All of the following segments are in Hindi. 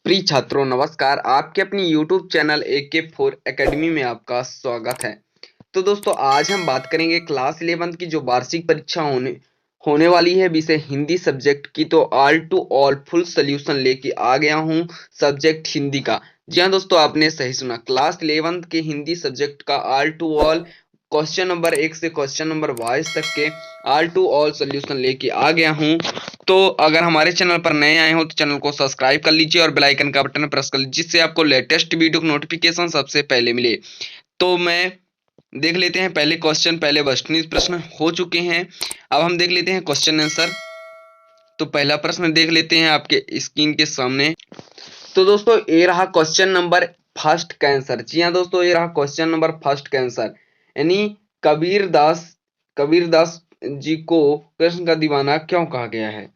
प्रिय छात्रों नमस्कार। आपके अपनी यूट्यूब चैनल AK4 एकेडमी में आपका स्वागत है। तो दोस्तों आज हम बात करेंगे क्लास 11 की जो वार्षिक परीक्षा होने वाली है विषय हिंदी सब्जेक्ट की। तो all to all full solution लेके आ गया हूँ सब्जेक्ट हिंदी का। जी हाँ दोस्तों, आपने सही सुना, क्लास 11 के हिंदी सब्जेक्ट का all to all question number 1 से क्वेश्चन नंबर 22 तक के ऑल टू ऑल सोल्यूशन लेके आ गया हूँ। तो अगर हमारे चैनल पर नए आए हो तो चैनल को सब्सक्राइब कर लीजिए और बेल आइकन का बटन प्रेस कर लीजिए, जिससे आपको लेटेस्ट वीडियो की नोटिफिकेशन सबसे पहले मिले। तो मैं देख लेते हैं पहले क्वेश्चन। पहले 22 प्रश्न हो चुके हैं, अब हम देख लेते हैं क्वेश्चन आंसर। तो पहला प्रश्न देख लेते हैं आपके स्क्रीन के सामने। तो दोस्तों ये रहा क्वेश्चन नंबर फर्स्ट का आंसर। जी हाँ दोस्तों, ये रहा क्वेश्चन नंबर फर्स्ट का आंसर। यानी कबीरदास जी को कृष्ण का दीवाना क्यों कहा गया है।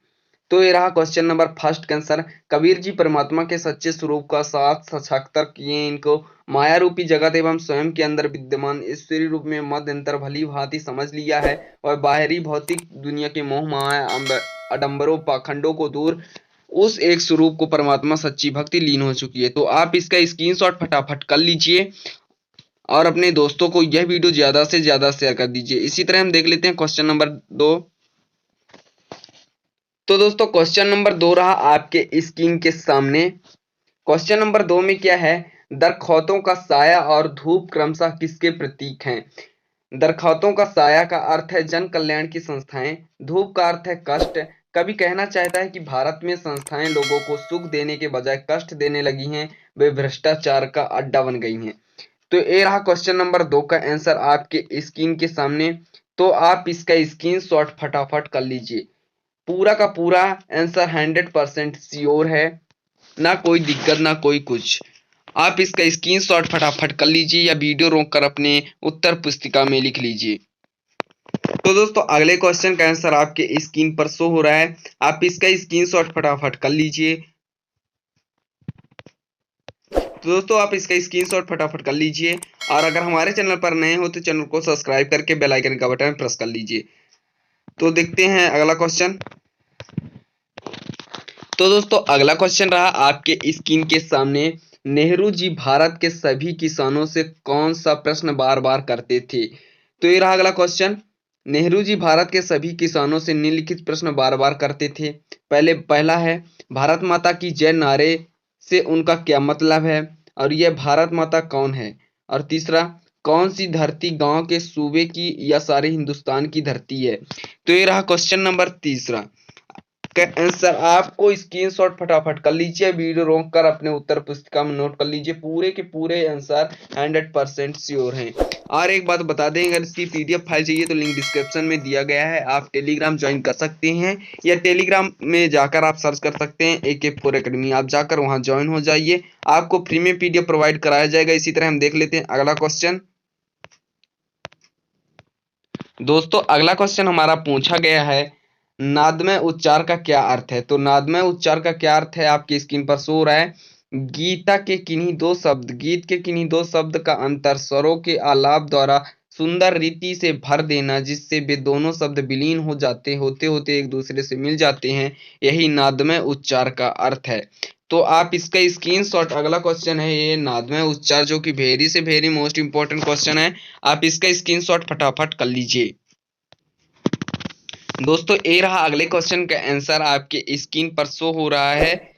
तो ये रहा क्वेश्चन नंबर फर्स्ट का आंसर। कबीर जी परमात्मा के सच्चे स्वरूप का साथ साक्षात्कार किए। इनको माया रूपी जगत एवं स्वयं के अंदर विद्यमान ईश्वरी रूप में मध्यंतर भली भांति समझ लिया है और बाहरी भौतिक दुनिया के मोह माया आडंबरों पाखंडों को दूर उस एक स्वरूप को परमात्मा सच्ची भक्ति लीन हो चुकी है। तो आप इसका स्क्रीनशॉट फटाफट कर लीजिए और अपने दोस्तों को यह वीडियो ज्यादा से ज्यादा शेयर कर दीजिए। इसी तरह हम देख लेते हैं क्वेश्चन नंबर 2। तो दोस्तों क्वेश्चन नंबर 2 रहा आपके स्क्रीन के सामने। क्वेश्चन नंबर 2 में क्या है, दरख्वातों का साया और धूप क्रमशः किसके प्रतीक हैं। दरख्वातों का साया का अर्थ है जन कल्याण की संस्थाएं, धूप का अर्थ है कष्ट। कभी कहना चाहता है कि भारत में संस्थाएं लोगों को सुख देने के बजाय कष्ट देने लगी हैं, वे भ्रष्टाचार का अड्डा बन गई हैं। तो ये रहा क्वेश्चन नंबर 2 का आंसर आपके स्क्रीन के सामने। तो आप इसका स्क्रीनशॉट फटाफट कर लीजिए। पूरा का पूरा आंसर 100% श्योर है, ना कोई दिक्कत ना कोई कुछ। आप इसका स्क्रीनशॉट फटाफट कर लीजिए या वीडियो रोककर अपने उत्तर पुस्तिका में लिख लीजिए। तो दोस्तों अगले क्वेश्चन का आंसर आपके स्क्रीन पर शो हो रहा है, आप इसका स्क्रीनशॉट फटाफट कर लीजिए। तो दोस्तों आप इसका स्क्रीनशॉट फटाफट कर लीजिए और अगर हमारे चैनल पर नए हो तो चैनल को सब्सक्राइब करके बेल आइकन का बटन प्रेस कर लीजिए। तो देखते हैं अगला क्वेश्चन। तो दोस्तों अगला क्वेश्चन रहा आपके स्क्रीन के सामने। नेहरू जी भारत के सभी किसानों से कौन सा प्रश्न बार बार करते थे। तो ये रहा अगला क्वेश्चन। नेहरू जी भारत के सभी किसानों से निम्नलिखित प्रश्न बार बार करते थे। पहला है, भारत माता की जय नारे से उनका क्या मतलब है और यह भारत माता कौन है। और तीसरा, कौन सी धरती गांव के सूबे की या सारे हिंदुस्तान की धरती है। तो ये रहा क्वेश्चन नंबर तीसरा का आंसर। आपको स्क्रीनशॉट फटाफट कर लीजिए, वीडियो रोक कर अपने उत्तर पुस्तिका में नोट कर लीजिए। पूरे के पूरे आंसर 100% श्योर हैं। और एक बात बता दें, अगर इसकी PDF फाइल चाहिए तो लिंक डिस्क्रिप्शन में दिया गया है, आप टेलीग्राम ज्वाइन कर सकते हैं या टेलीग्राम में जाकर आप सर्च कर सकते हैं AK4 एकेडमी। आप जाकर वहां ज्वाइन हो जाइए, आपको फ्री में PDF प्रोवाइड कराया जाएगा। इसी तरह हम देख लेते हैं अगला क्वेश्चन। दोस्तों अगला क्वेश्चन हमारा पूछा गया है, नादमय उच्चार का क्या अर्थ है। तो नादमय उच्चार का क्या अर्थ है आपकी स्क्रीन पर शो हो रहा है। गीत के किन्हीं दो शब्द का अंतर स्वरों के आलाप द्वारा सुंदर रीति से भर देना, जिससे वे दोनों शब्द विलीन हो जाते होते होते एक दूसरे से मिल जाते हैं, यही नादमय उच्चार का अर्थ है। तो आप इसका स्क्रीनशॉट, अगला क्वेश्चन है ये नादमय उच्चार, जो कि वेरी से वेरी मोस्ट इंपॉर्टेंट क्वेश्चन है। आप इसका स्क्रीनशॉट फटाफट कर लीजिए। दोस्तों ये रहा अगले क्वेश्चन का आंसर, आपके स्क्रीन पर शो हो रहा है।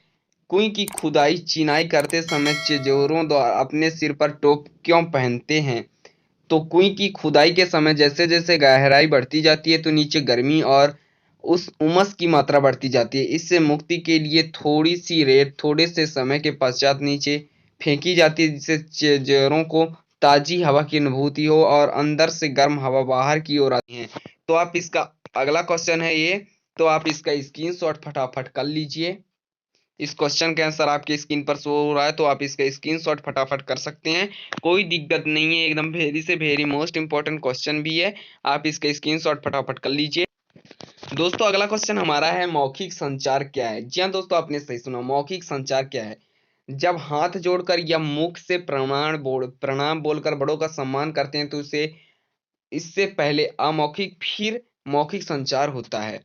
कुएं की खुदाई चिनाई करते समय चिजोरों द्वारा अपने सिर पर टोप क्यों पहनते हैं। तो कुएं की खुदाई के समय जैसे जैसे गहराई बढ़ती जाती है तो नीचे गर्मी और उस उमस की मात्रा बढ़ती जाती है। इससे मुक्ति के लिए थोड़ी सी रेत थोड़े से समय के पश्चात नीचे फेंकी जाती है, जिससे चिजोरों को ताजी हवा की अनुभूति हो और अंदर से गर्म हवा बाहर की ओर आती है। तो आप इसका, अगला क्वेश्चन है ये, तो आप इसका स्क्रीनशॉट फटाफट कर लीजिए। इस क्वेश्चन के आंसर आपके स्क्रीन पर शो हो रहा है, तो आप इसका स्क्रीनशॉट फटाफट कर सकते हैं, कोई दिक्कत नहीं है। एकदम वेरी से वेरी मोस्ट इंपॉर्टेंट क्वेश्चन भी है, आप इसका स्क्रीनशॉट फटाफट कर लीजिए। दोस्तों अगला क्वेश्चन हमारा है, मौखिक संचार क्या है। जी हाँ दोस्तों, आपने सही सुना, मौखिक संचार क्या है। जब हाथ जोड़कर या मुख से प्रणाम बोलकर बड़ों का सम्मान करते हैं तो इसे इससे पहले अमौखिक फिर मौखिक संचार होता है।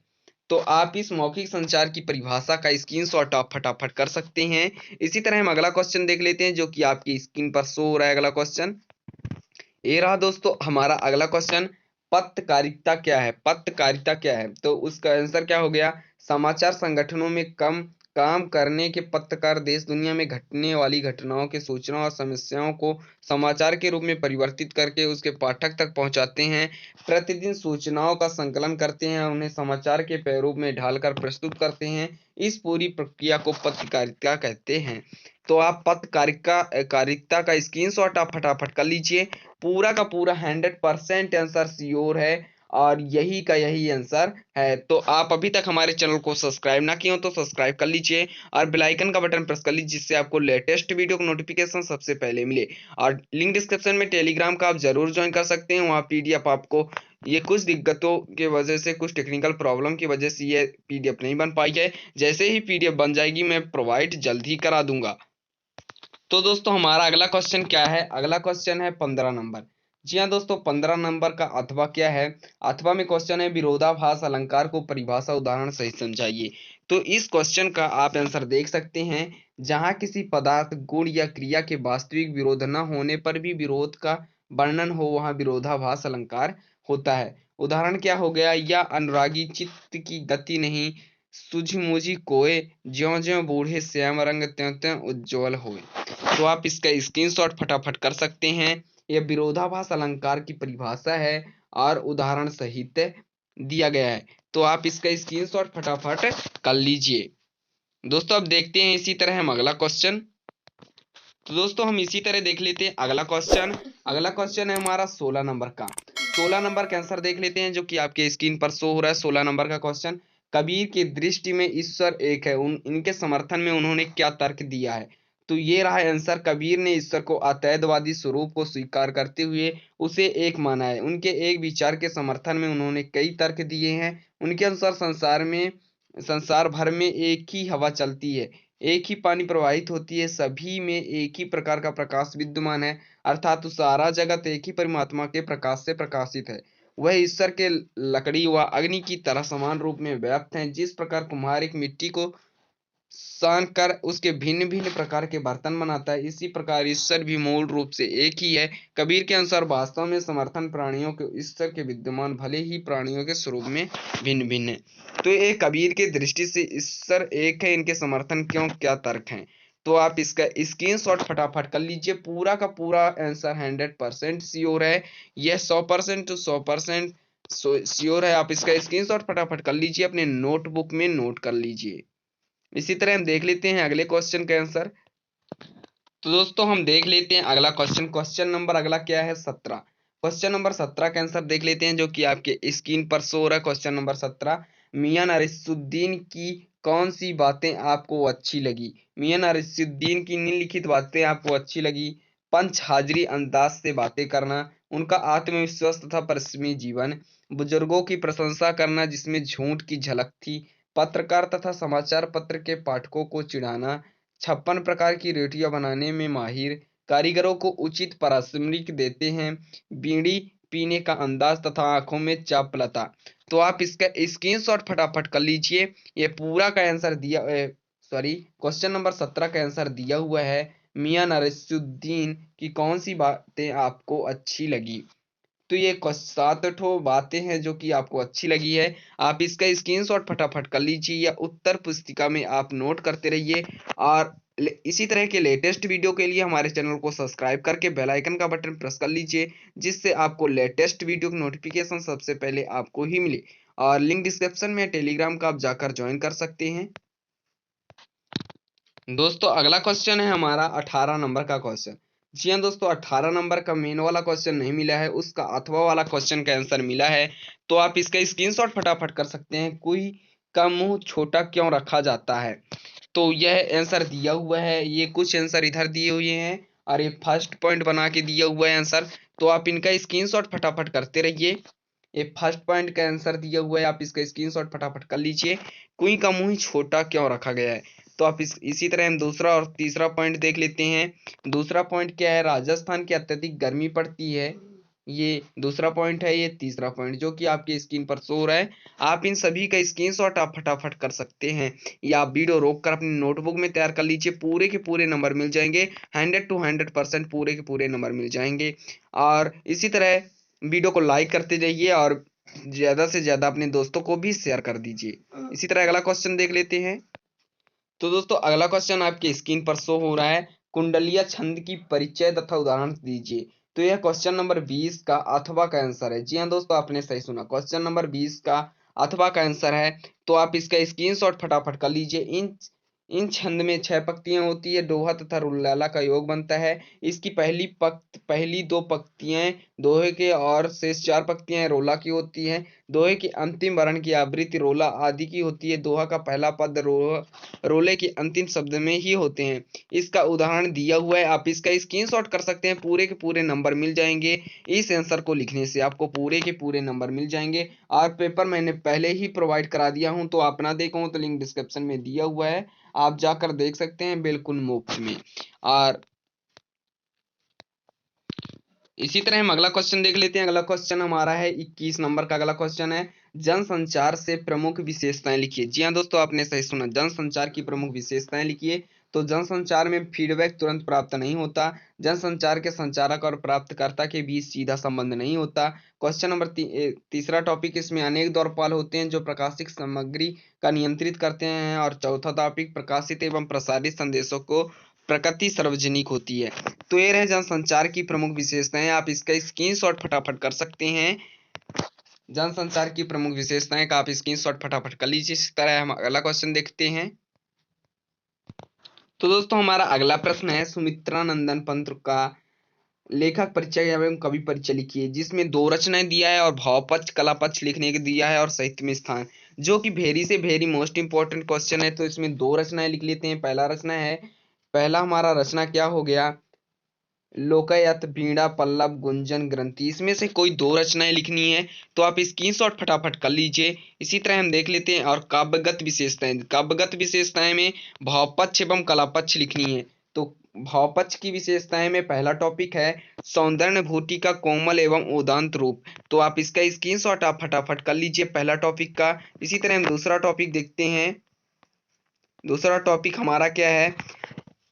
तो आप इस मौखिक संचार की परिभाषा का स्क्रीनशॉट आप फटाफट कर सकते हैं। इसी तरह हम अगला क्वेश्चन देख लेते हैं जो कि आपकी स्क्रीन पर शो हो रहा है। अगला क्वेश्चन ये रहा दोस्तों हमारा अगला क्वेश्चन। पत्रकारिता क्या है? पत्रकारिता क्या है? तो उसका आंसर क्या हो गया? समाचार संगठनों में कम काम करने के पत्रकार देश दुनिया में घटने वाली घटनाओं के सूचना और समस्याओं को समाचार के रूप में परिवर्तित करके उसके पाठक तक पहुंचाते हैं। प्रतिदिन सूचनाओं का संकलन करते हैं और उन्हें समाचार के प्रारूप में ढालकर प्रस्तुत करते हैं। इस पूरी प्रक्रिया को पत्रकारिता कहते हैं। तो आप पत्रकारिता कारिता का स्क्रीनशॉट आप फटाफट कर लीजिए। पूरा का पूरा 100% आंसर श्योर है और यही का यही आंसर है। तो आप अभी तक हमारे चैनल को सब्सक्राइब ना किए हो तो सब्सक्राइब कर लीजिए और बेल आइकन का बटन प्रेस कर लीजिए जिससे आपको लेटेस्ट वीडियो का नोटिफिकेशन सबसे पहले मिले। और लिंक डिस्क्रिप्शन में टेलीग्राम का आप जरूर ज्वाइन कर सकते हैं। वहाँ पीडीएफ आपको ये कुछ दिक्कतों की वजह से, कुछ टेक्निकल प्रॉब्लम की वजह से ये पीडीएफ नहीं बन पाई है। जैसे ही पीडीएफ बन जाएगी मैं प्रोवाइड जल्द ही करा दूंगा। तो दोस्तों हमारा अगला क्वेश्चन क्या है? अगला क्वेश्चन है 15 नंबर। जी हाँ दोस्तों, 15 नंबर का अथवा क्या है? अथवा में क्वेश्चन है विरोधाभास अलंकार को परिभाषा उदाहरण सहित समझाइए। तो इस क्वेश्चन का आप आंसर देख सकते हैं। जहां किसी पदार्थ, गुण या क्रिया के वास्तविक विरोध न होने पर भी विरोध का वर्णन हो वहां विरोधाभास अलंकार होता है। उदाहरण क्या हो गया? या अनुरागी चित्त की गति नहीं, सूझी कोय, ज्यों ज्यों बूढ़े श्याम रंग त्यों त्यों उज्ज्वल होए। तो आप इसका स्क्रीनशॉट फटाफट कर सकते हैं। यह विरोधाभास अलंकार की परिभाषा है और उदाहरण सहित दिया गया है। तो आप इसका स्क्रीनशॉट फटाफट कर लीजिए। दोस्तों अब देखते हैं इसी तरह हम अगला क्वेश्चन। तो दोस्तों हम इसी तरह देख लेते हैं अगला क्वेश्चन। अगला क्वेश्चन है हमारा 16 नंबर का। 16 नंबर का आंसर देख लेते हैं जो कि आपके स्क्रीन पर शो हो रहा है। 16 नंबर का क्वेश्चन, कबीर की दृष्टि में ईश्वर एक है, इनके समर्थन में उन्होंने क्या तर्क दिया है? तो ये रहा आंसर। कबीर ने ईश्वर को अतैदवादी स्वरूप को स्वीकार करते हुए उसे एक माना है। उनके एक विचार के समर्थन में उन्होंने कई तर्क दिए हैं। उनके अनुसार संसार भर में एक ही हवा चलती है, एक ही पानी प्रवाहित होती है, सभी में एक ही प्रकार का प्रकाश विद्यमान है, अर्थात सारा जगत एक ही परमात्मा के प्रकाश से प्रकाशित है। वह ईश्वर के लकड़ी व अग्नि की तरह समान रूप में व्याप्त हैं। जिस प्रकार कुम्हार एक मिट्टी को सान कर उसके भिन्न भिन्न प्रकार के बर्तन बनाता है, इसी प्रकार ईश्वर भी मूल रूप से एक ही है। कबीर के अनुसार वास्तव में समर्थन प्राणियों के ईश्वर के विद्यमान भले ही प्राणियों के स्वरूप में भिन्न भिन्न है। तो ये कबीर की दृष्टि से ईश्वर एक है, इनके समर्थन क्यों, क्या तर्क हैं? तो आप इसका स्क्रीनशॉट फटाफट कर लीजिए। पूरा का पूरा आंसर 100% श्योर है। यह 100% to 100% श्योर है। आप इसका स्क्रीनशॉट फटाफट कर लीजिए, अपने नोटबुक में नोट कर लीजिए। इसी तरह हम देख लेते हैं अगले क्वेश्चन का आंसर। तो दोस्तों हम देख लेते हैं अगला क्वेश्चन। क्वेश्चन नंबर अगला क्या है? 17। क्वेश्चन नंबर 17 का आंसर देख लेते हैं जो कि आपके स्क्रीन पर शो हो रहा है। क्वेश्चन नंबर 17, मियां नसीरुद्दीन की कौन सी बातें आपको अच्छी लगी? मियां नसीरुद्दीन की निम्नलिखित बातें आपको अच्छी लगी। पंच हाजिरी अंदाज से बातें करना, उनका आत्मविश्वास तथा परिश्रमी जीवन, बुजुर्गों की प्रशंसा करना जिसमें झूठ की झलक थी, पत्रकार तथा समाचार पत्र के पाठकों को चिढ़ाना, 56 प्रकार की रोटियां बनाने में माहिर, कारीगरों को उचित पारिश्रमिक देते हैं, बीड़ी पीने का अंदाज तथा आंखों में चापलता। तो आप इसका स्क्रीनशॉट फटाफट कर लीजिए। ये पूरा का आंसर दिया, सॉरी, क्वेश्चन नंबर 17 का आंसर दिया हुआ है। मियां नसीरुद्दीन की कौन सी बातें आपको अच्छी लगी? तो ये 7 बातें हैं जो कि आपको अच्छी लगी है। आप इसका स्क्रीनशॉट फटाफट कर लीजिए या उत्तर पुस्तिका में आप नोट करते रहिए। और इसी तरह के लेटेस्ट वीडियो के लिए हमारे चैनल को सब्सक्राइब करके बेल आइकन का बटन प्रेस कर लीजिए जिससे आपको लेटेस्ट वीडियो की नोटिफिकेशन सबसे पहले आपको ही मिले। और लिंक डिस्क्रिप्शन में टेलीग्राम का आप जाकर ज्वाइन कर सकते हैं। दोस्तों अगला क्वेश्चन है हमारा 18 नंबर का क्वेश्चन। जी हाँ दोस्तों, 18 नंबर का मेन वाला क्वेश्चन नहीं मिला है, उसका अथवा वाला क्वेश्चन का आंसर मिला है। तो आप इसका स्क्रीनशॉट फटाफट कर सकते हैं। कोई का मुंह छोटा क्यों रखा जाता है? तो यह आंसर दिया हुआ है। ये कुछ आंसर इधर दिए हुए हैं और ये फर्स्ट पॉइंट बना के दिया हुआ है आंसर। तो आप इनका स्क्रीनशॉट फटाफट करते रहिए। ये फर्स्ट पॉइंट का आंसर दिया हुआ है, आप इसका स्क्रीनशॉट फटाफट कर लीजिए। कुई का मुंह छोटा क्यों रखा गया है? तो आप इसी तरह हम दूसरा और तीसरा पॉइंट देख लेते हैं। दूसरा पॉइंट क्या है? राजस्थान की अत्यधिक गर्मी पड़ती है ये दूसरा पॉइंट है, ये तीसरा पॉइंट जो कि आपकी स्क्रीन पर शो हो रहा है। आप इन सभी का स्क्रीनशॉट आप फटाफट कर सकते हैं, या आप वीडियो रोक कर अपनी नोटबुक में तैयार कर लीजिए। पूरे के पूरे नंबर मिल जाएंगे, 100 to 100% पूरे के पूरे नंबर मिल जाएंगे। और इसी तरह वीडियो को लाइक करते जाइए और ज्यादा से ज्यादा अपने दोस्तों को भी शेयर कर दीजिए। इसी तरह अगला क्वेश्चन देख लेते हैं। तो दोस्तों अगला क्वेश्चन आपके स्क्रीन पर शो हो रहा है, कुंडलिया छंद की परिचय तथा उदाहरण दीजिए। तो यह क्वेश्चन नंबर 20 का अथवा का आंसर है। जी हाँ दोस्तों, आपने सही सुना, क्वेश्चन नंबर 20 का अथवा का आंसर है। तो आप इसका स्क्रीनशॉट फटाफट कर लीजिए। इन छंद में 6 पंक्तियां होती है, दोहा तथा रुल्लाला का योग बनता है। इसकी पहली 2 पंक्तियां दोहे के और शेष 4 पंक्तियां रोला की होती हैं। दोहे की अंतिम वर्ण की आवृत्ति रोला आदि की होती है। दोहा का पहला पद रोले के अंतिम शब्द में ही होते हैं। इसका उदाहरण दिया हुआ है, आप इसका स्क्रीनशॉट कर सकते हैं। पूरे के पूरे नंबर मिल जाएंगे। इस आंसर को लिखने से आपको पूरे के पूरे नंबर मिल जाएंगे। और पेपर मैंने पहले ही प्रोवाइड करा दिया हूं, तो आप ना देखो तो लिंक डिस्क्रिप्शन में दिया हुआ है, आप जाकर देख सकते हैं बिल्कुल मुफ्त में। और इसी तरह हम अगला क्वेश्चन देख लेते हैं। अगला क्वेश्चन हमारा है 21 नंबर का। अगला क्वेश्चन है, जनसंचार से प्रमुख विशेषताएं लिखिए। जी हाँ दोस्तों, आपने सही सुना, जनसंचार की प्रमुख विशेषताएं लिखिए। तो जनसंचार में फीडबैक तुरंत प्राप्त नहीं होता। जनसंचार के संचारक और प्राप्तकर्ता के बीच सीधा संबंध नहीं होता। क्वेश्चन नंबर तीसरा टॉपिक, इसमें अनेक द्वारपाल होते हैं जो प्रकाशित सामग्री का नियंत्रित करते हैं। और चौथा टॉपिक, प्रकाशित एवं प्रसारित संदेशों को प्रकृति सार्वजनिक होती है। तो ये रहे जनसंचार की प्रमुख विशेषताएं, आप इसका स्क्रीनशॉट फटाफट कर सकते हैं। जनसंचार की प्रमुख विशेषताएं का आप स्क्रीनशॉट फटाफट कर लीजिए। इस तरह हम अगला क्वेश्चन देखते हैं। तो दोस्तों हमारा अगला प्रश्न है, सुमित्रा नंदन पंत का लेखक परिचय एवं कवि परिचय लिखिए, जिसमें 2 रचनाएं दिया है और भाव पक्ष कला पक्ष लिखने के दिया है और साहित्य में स्थान, जो कि वेरी से वेरी मोस्ट इंपॉर्टेंट क्वेश्चन है। तो इसमें 2 रचनाएं लिख लेते हैं। पहला हमारा रचना क्या हो गया, लोकायत बीड़ा पल्लव गुंजन ग्रंथि, इसमें से कोई 2 रचनाएं लिखनी है। तो आप स्क्रीनशॉट फटाफट कर लीजिए। इसी तरह हम देख लेते हैं और काव्यगत विशेषताएं में भावपक्ष एवं कलापक्ष लिखनी है। तो भावपक्ष की विशेषताएं में पहला टॉपिक है, सौंदर्यभूति का कोमल एवं उदांत रूप। तो आप इसका स्क्रीनशॉट आप फटाफट कर लीजिए पहला टॉपिक का। इसी तरह हम दूसरा टॉपिक देखते हैं। दूसरा टॉपिक हमारा क्या है,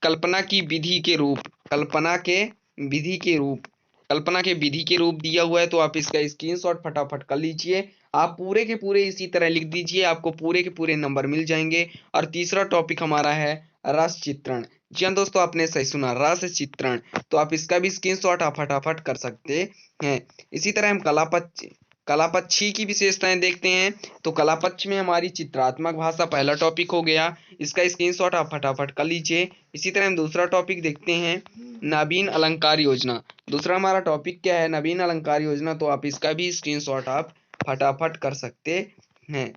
कल्पना की विधि के रूप। कल्पना के विधि के रूप कल्पना के विधि के रूप दिया हुआ है। तो आप इसका स्क्रीनशॉट फटाफट कर लीजिए। आप पूरे के पूरे इसी तरह लिख दीजिए, आपको पूरे के पूरे नंबर मिल जाएंगे। और तीसरा टॉपिक हमारा है रस चित्रण। जी हाँ दोस्तों, आपने सही सुना, रस चित्रण। तो आप इसका भी स्क्रीनशॉट आप फटाफट कर सकते हैं। इसी तरह हम कलापक्षी की विशेषताएं देखते हैं। तो कलापक्ष में हमारी चित्रात्मक भाषा पहला टॉपिक हो गया, इसका स्क्रीनशॉट आप फटाफट कर लीजिए। इसी तरह हम दूसरा टॉपिक देखते हैं, नवीन अलंकार योजना। दूसरा हमारा टॉपिक क्या है, नवीन अलंकार योजना। तो आप इसका भी स्क्रीनशॉट आप फटाफट कर सकते हैं।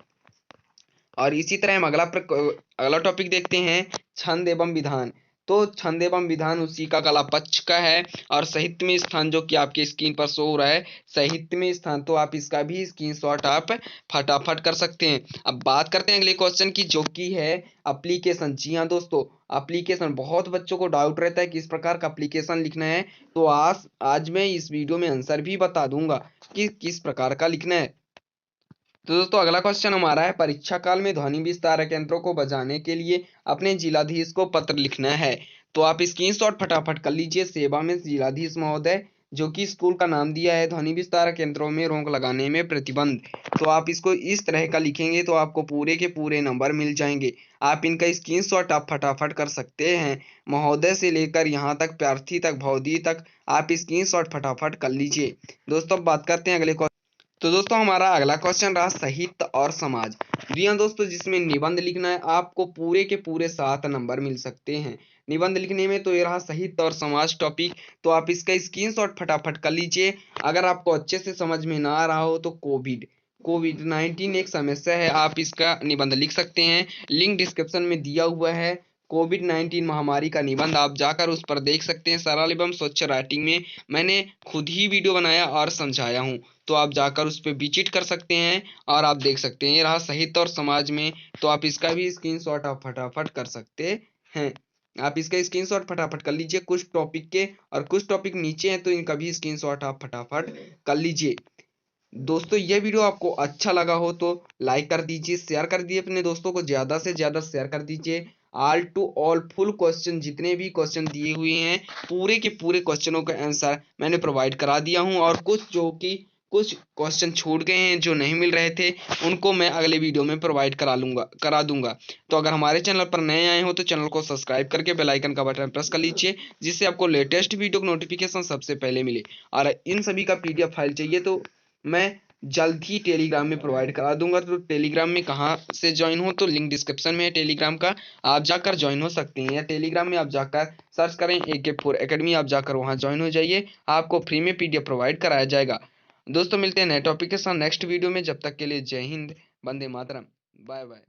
और इसी तरह हम अगला टॉपिक देखते हैं, छंद एवं विधान। तो छंद एवं विधान उसी का कला पक्ष का है। और साहित्य में स्थान जो कि आपके स्क्रीन पर शो हो रहा है, साहित्य में स्थान। तो आप इसका भी स्क्रीनशॉट आप फटाफट कर सकते हैं। अब बात करते हैं अगले क्वेश्चन की, जो कि है एप्लीकेशन। जी हाँ दोस्तों, एप्लीकेशन बहुत बच्चों को डाउट रहता है किस प्रकार का एप्लीकेशन लिखना है। तो आज मैं इस वीडियो में आंसर भी बता दूंगा कि किस प्रकार का लिखना है। तो दोस्तों अगला क्वेश्चन हमारा है, परीक्षा काल में ध्वनि विस्तारक यंत्रों को बजाने के लिए अपने जिलाधीश को पत्र लिखना है। तो आप स्क्रीनशॉट फटाफट कर लीजिए। सेवा में जिलाधीश महोदय, जो कि स्कूल का नाम दिया है, ध्वनि विस्तारक यंत्रों में रोक लगाने में प्रतिबंध। तो आप इसको इस तरह का लिखेंगे तो आपको पूरे के पूरे नंबर मिल जाएंगे। आप इनका स्क्रीनशॉट आप फटाफट कर सकते हैं। महोदय से लेकर यहाँ तक प्रार्थी तक भौदी तक आप स्क्रीनशॉट फटाफट कर लीजिए। दोस्तों बात करते हैं अगले। तो दोस्तों हमारा अगला क्वेश्चन रहा, साहित्य और समाज। जी हाँ दोस्तों, जिसमें निबंध लिखना है, आपको पूरे के पूरे 7 नंबर मिल सकते हैं निबंध लिखने में। तो ये रहा साहित्य और समाज टॉपिक। तो आप इसका स्क्रीनशॉट फटाफट कर लीजिए। अगर आपको अच्छे से समझ में ना आ रहा हो तो कोविड 19 एक समस्या है, आप इसका निबंध लिख सकते हैं। लिंक डिस्क्रिप्शन में दिया हुआ है। कोविड 19 महामारी का निबंध आप जाकर उस पर देख सकते हैं। सरल एवं स्वच्छ राइटिंग में मैंने खुद ही वीडियो बनाया और समझाया हूँ, तो आप जाकर उस पर विजिट कर सकते हैं और आप देख सकते हैं। ये रहा साहित्य और समाज में। तो आप इसका भी स्क्रीनशॉट आप फटाफट कर सकते हैं। आप इसका स्क्रीनशॉट फटाफट कर लीजिए कुछ टॉपिक के, और कुछ टॉपिक नीचे हैं तो इनका भी स्क्रीनशॉट आप फटाफट कर लीजिए। दोस्तों ये वीडियो आपको अच्छा लगा हो तो लाइक कर दीजिए, शेयर कर दीजिए अपने दोस्तों को, ज़्यादा से ज़्यादा शेयर कर दीजिए। All to all full question, जितने भी क्वेश्चन दिए हुए हैं पूरे के पूरे क्वेश्चनों का आंसर मैंने प्रोवाइड करा दिया हूं, और कुछ क्वेश्चन छूट गए हैं जो नहीं मिल रहे थे, उनको मैं अगले वीडियो में प्रोवाइड करा दूंगा। तो अगर हमारे चैनल पर नए आए हो तो चैनल को सब्सक्राइब करके बेल आइकन का बटन प्रेस कर लीजिए, जिससे आपको लेटेस्ट वीडियो की नोटिफिकेशन सबसे पहले मिले। और इन सभी का पीडीएफ फाइल चाहिए तो मैं जल्द ही टेलीग्राम में प्रोवाइड करा दूंगा। तो टेलीग्राम में कहाँ से ज्वाइन हो, तो लिंक डिस्क्रिप्शन में है टेलीग्राम का, आप जाकर ज्वाइन हो सकते हैं, या टेलीग्राम में आप जाकर सर्च करें AK4 एकेडमी, आप जाकर वहां ज्वाइन हो जाइए, आपको फ्री में पीडीएफ प्रोवाइड कराया जाएगा। दोस्तों मिलते हैं नए टॉपिक के साथ नेक्स्ट वीडियो में, जब तक के लिए जय हिंद, वंदे मातरम, बाय बाय।